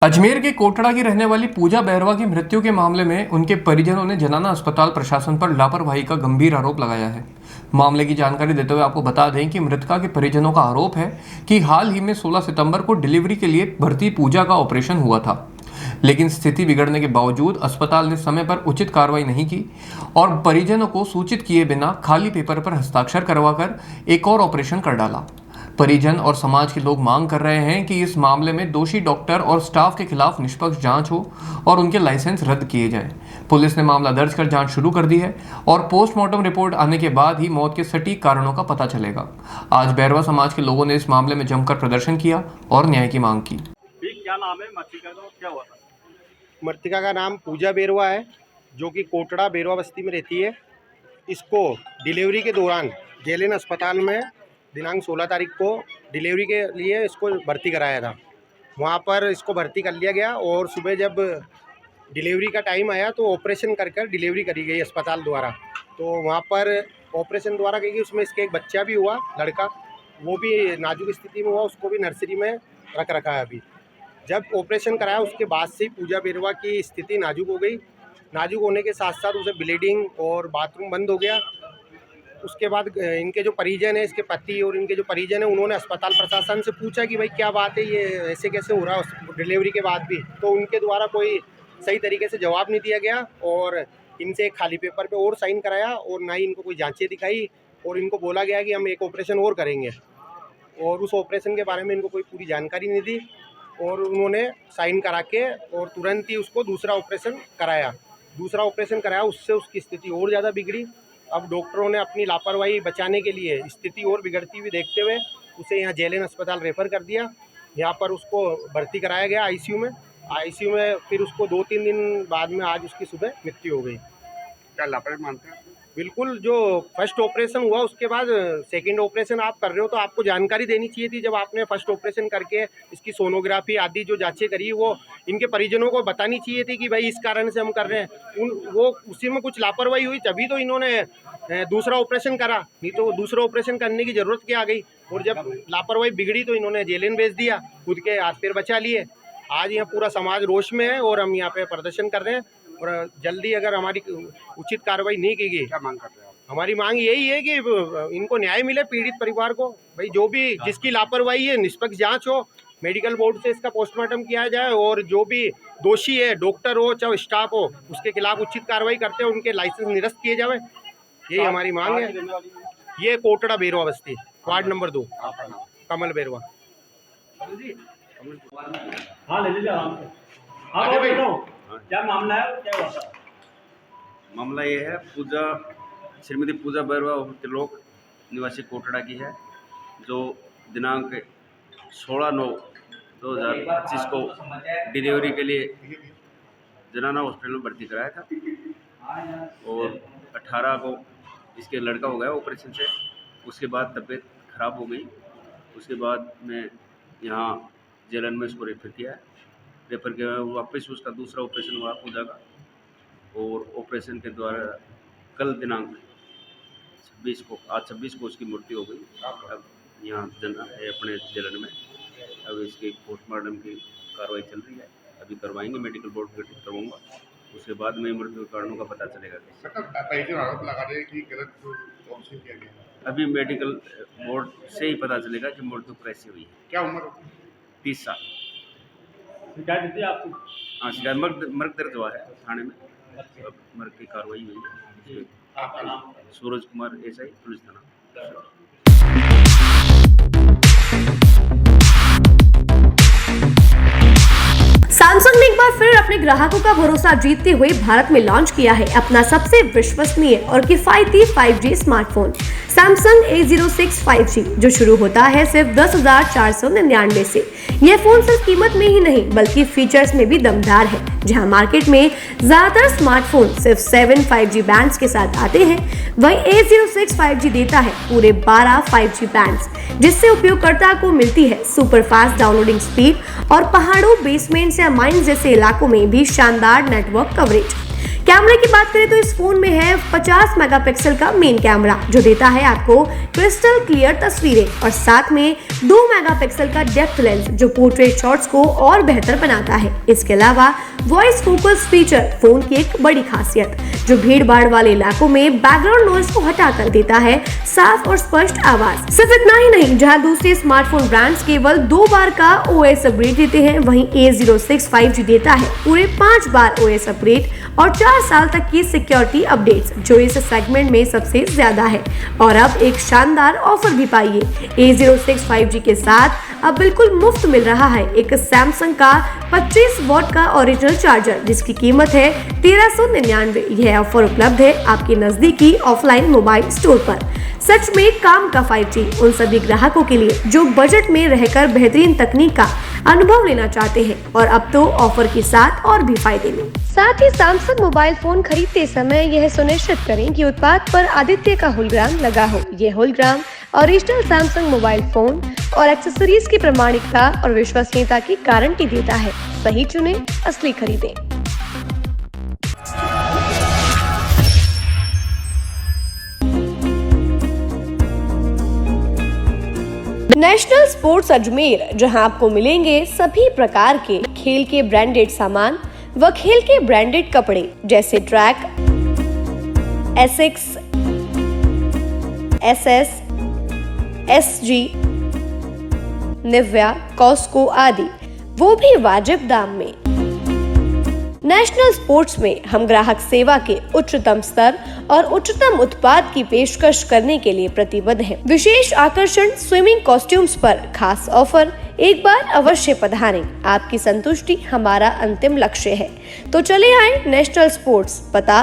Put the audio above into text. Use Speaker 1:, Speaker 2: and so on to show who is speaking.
Speaker 1: अजमेर के कोटड़ा की रहने वाली पूजा बैरवा की मृत्यु के मामले में उनके परिजनों ने जनाना अस्पताल प्रशासन पर लापरवाही का गंभीर आरोप लगाया है। मामले की जानकारी देते हुए आपको बता दें कि मृतका के परिजनों का आरोप है कि हाल ही में 16 सितंबर को डिलीवरी के लिए भर्ती पूजा का ऑपरेशन हुआ था, लेकिन स्थिति बिगड़ने के बावजूद अस्पताल ने समय पर उचित कार्रवाई नहीं की और परिजनों को सूचित किए बिना खाली पेपर पर हस्ताक्षर करवाकर एक और ऑपरेशन कर डाला। परिजन और समाज के लोग मांग कर रहे हैं कि इस मामले में दोषी डॉक्टर और स्टाफ के खिलाफ निष्पक्ष जांच हो और उनके लाइसेंस रद्द किए जाएं। पुलिस ने मामला दर्ज कर जांच शुरू कर दी है और पोस्टमार्टम रिपोर्ट आने के बाद ही मौत के सटीक कारणों का पता चलेगा। आज बैरवा समाज के लोगों ने इस मामले में जमकर प्रदर्शन किया और न्याय की मांग की।
Speaker 2: क्या नाम है मृतिका का, क्या हुआ था?
Speaker 3: मृतिका का नाम पूजा बैरवा है, जो कि कोटड़ा बैरवा बस्ती में रहती है। इसको डिलीवरी के दौरान जेएलएन अस्पताल में दिनांक 16 तारीख को डिलीवरी के लिए इसको भर्ती कराया था। वहाँ पर इसको भर्ती कर लिया गया और सुबह जब डिलीवरी का टाइम आया तो ऑपरेशन कर डिलीवरी करी गई अस्पताल द्वारा। तो वहाँ पर ऑपरेशन द्वारा की गई, उसमें इसके एक बच्चा भी हुआ, लड़का, वो भी नाजुक स्थिति में हुआ, उसको भी नर्सरी में रख रखा है अभी। जब ऑपरेशन कराया उसके बाद से पूजा बैरवा की स्थिति नाजुक हो गई। नाजुक होने के साथ साथ उसे ब्लीडिंग और बाथरूम बंद हो गया। उसके बाद इनके जो परिजन है, इसके पति और इनके जो परिजन है, उन्होंने अस्पताल प्रशासन से पूछा कि भाई क्या बात है, ये ऐसे कैसे हो रहा है डिलीवरी के बाद भी। तो उनके द्वारा कोई सही तरीके से जवाब नहीं दिया गया और इनसे एक खाली पेपर पे और साइन कराया और ना ही इनको कोई जांचें दिखाई और इनको बोला गया कि हम एक ऑपरेशन और करेंगे और उस ऑपरेशन के बारे में इनको कोई पूरी जानकारी नहीं दी और उन्होंने साइन करा के और तुरंत ही उसको दूसरा ऑपरेशन कराया। उससे उसकी स्थिति और ज़्यादा बिगड़ी। अब डॉक्टरों ने अपनी लापरवाही बचाने के लिए स्थिति और बिगड़ती हुई देखते हुए उसे यहाँ जेएलएन अस्पताल रेफ़र कर दिया। यहाँ पर उसको भर्ती कराया गया आईसीयू में। फिर उसको 2-3 दिन बाद में आज उसकी सुबह मृत्यु हो गई।
Speaker 2: क्या लापरवाही मानते हैं?
Speaker 3: बिल्कुल, जो फर्स्ट ऑपरेशन हुआ उसके बाद सेकंड ऑपरेशन आप कर रहे हो तो आपको जानकारी देनी चाहिए थी। जब आपने फर्स्ट ऑपरेशन करके इसकी सोनोग्राफी आदि जो जांचें करी वो इनके परिजनों को बतानी चाहिए थी कि भाई इस कारण से हम कर रहे हैं। वो उसी में कुछ लापरवाही हुई, तभी तो इन्होंने दूसरा ऑपरेशन करा, नहीं तो दूसरा ऑपरेशन करने की ज़रूरत क्या आ गई। और जब लापरवाही बिगड़ी तो इन्होंने जेएलएन भेज दिया, खुद के हाथ पैर बचा लिए। आज यहाँ पूरा समाज रोष में है और हम यहाँ पे प्रदर्शन कर रहे हैं और जल्दी अगर हमारी उचित कार्रवाई नहीं की गई,
Speaker 2: क्या मांग करते हैं आप?
Speaker 3: हमारी मांग यही है कि इनको न्याय मिले, पीड़ित परिवार को। भाई जो भी जिसकी लापरवाही है, निष्पक्ष जांच हो, मेडिकल बोर्ड से इसका पोस्टमार्टम किया जाए और जो भी दोषी है, डॉक्टर हो चाहे स्टाफ हो, उसके खिलाफ उचित कार्रवाई करते हैं, उनके लाइसेंस निरस्त किए जाए। यही हमारी मांग है। ये कोटड़ा बैरवा बस्ती, वार्ड नंबर 2, कमल बैरवा।
Speaker 2: हाँ, ले लीजिए आराम से। हाँ भाई, क्या मामला है, क्या हुआ था?
Speaker 4: मामला ये है, श्रीमती पूजा बैरवा त्रिलोक निवासी कोटड़ा की है, जो दिनांक 16/9/2025 को डिलीवरी के लिए जनाना हॉस्पिटल में भर्ती कराया था और 18 को इसके लड़का हो गया ऑपरेशन से। उसके बाद तबीयत खराब हो गई। उसके बाद में यहाँ जेएलएन में इसको रेफर किया वापस उसका दूसरा ऑपरेशन हुआ पूजा का और ऑपरेशन के द्वारा कल दिनांक 26 को उसकी मृत्यु हो गई। अब यहाँ अपने जेएलएन में अब इसकी पोस्टमार्टम की कार्रवाई चल रही है, अभी करवाएंगे, मेडिकल बोर्ड गठित करवाऊंगा, उसके बाद में मृत्यु के कारणों का पता चलेगा।
Speaker 2: आरोप लगा रहे हैं कि गलत ऑपरेशन किया गया।
Speaker 4: अभी मेडिकल बोर्ड से ही पता चलेगा कि मृत्यु कैसे हुई है।
Speaker 2: क्या उम्र?
Speaker 4: 30 साल।
Speaker 2: शिकायत दी थी आपको?
Speaker 4: हाँ, शिकायत मर्ग दर्ज हुआ है थाने में, अब मर्ग की कार्रवाई हुई है।
Speaker 2: आपका नाम?
Speaker 4: सूरज कुमार एसआई, पुलिस थाना।
Speaker 5: सैमसंग ने एक बार फिर अपने ग्राहकों का भरोसा जीतते हुए भारत में लॉन्च किया है अपना सबसे विश्वसनीय और किफायती 5G smartphone Samsung A06 5G, जो शुरू होता है सिर्फ 10,499 से। यह फोन सिर्फ कीमत में ही नहीं बल्कि फीचर्स में भी दमदार है। जहां मार्केट में ज्यादातर स्मार्टफोन सिर्फ 7 5G बैंड्स के साथ आते हैं, वहीं A06 5G देता है पूरे 12 5G बैंड्स, जिससे उपयोगकर्ता को मिलती है सुपर फास्ट डाउनलोडिंग स्पीड और पहाड़ों, बेसमेंट्स या माइंस जैसे इलाकों में भी शानदार नेटवर्क कवरेज। कैमरे की बात करें तो इस फोन में है 50 मेगापिक्सल का मेन कैमरा जो देता है आपको क्रिस्टल क्लियर तस्वीरें और साथ में 2 मेगापिक्सल का डेप्थ लेंस जो पोर्ट्रेट शॉट्स को और बेहतर बनाता है। इसके अलावा वॉइस फोकस फीचर फोन की एक बड़ी खासियत जो भीड़ भाड़ वाले इलाकों में बैकग्राउंड नॉइज को हटा कर देता है साफ और स्पष्ट आवाज। सिर्फ इतना ही नहीं, जहां दूसरे स्मार्टफोन ब्रांड्स केवल 2 बार का OS अपग्रेड देते हैं, वहीं A06 5G देता है पूरे 5 बार OS अपग्रेड और 4 साल तक की सिक्योरिटी अपडेट्स जो इस सेगमेंट में सबसे ज्यादा है। और अब एक शानदार ऑफर भी पाइए, A06 5G के साथ अब बिल्कुल मुफ्त मिल रहा है एक सैमसंग का 25 वॉट का ओरिजिनल चार्जर जिसकी कीमत है 1399। यह ऑफर उपलब्ध है आपके नजदीकी ऑफलाइन मोबाइल स्टोर पर। सच में काम का 5G उन सभी ग्राहकों के लिए जो बजट में रहकर बेहतरीन तकनीक का अनुभव लेना चाहते हैं और अब तो ऑफर के साथ और भी फायदे में। साथ ही सैमसंग मोबाइल फोन खरीदते समय यह सुनिश्चित करें कि उत्पाद पर आदित्य का होलोग्राम लगा हो। यह hologram original Samsung mobile phone और एक्सेसरीज की प्रामाणिकता और विश्वसनीयता की गारंटी देता है। सही चुने, असली खरीदें। नेशनल स्पोर्ट्स अजमेर, जहां आपको मिलेंगे सभी प्रकार के खेल के ब्रांडेड सामान व खेल के ब्रांडेड कपड़े जैसे track, Asics, SS, SG, Nivia, Cosco आदि, वो भी वाजिब दाम में। नेशनल स्पोर्ट्स में हम ग्राहक सेवा के उच्चतम स्तर और उच्चतम उत्पाद की पेशकश करने के लिए प्रतिबद्ध हैं। विशेष आकर्षण स्विमिंग कॉस्ट्यूम्स पर खास ऑफर, एक बार अवश्य पधारें। आपकी संतुष्टि हमारा अंतिम लक्ष्य है। तो चले आए नेशनल स्पोर्ट्स, पता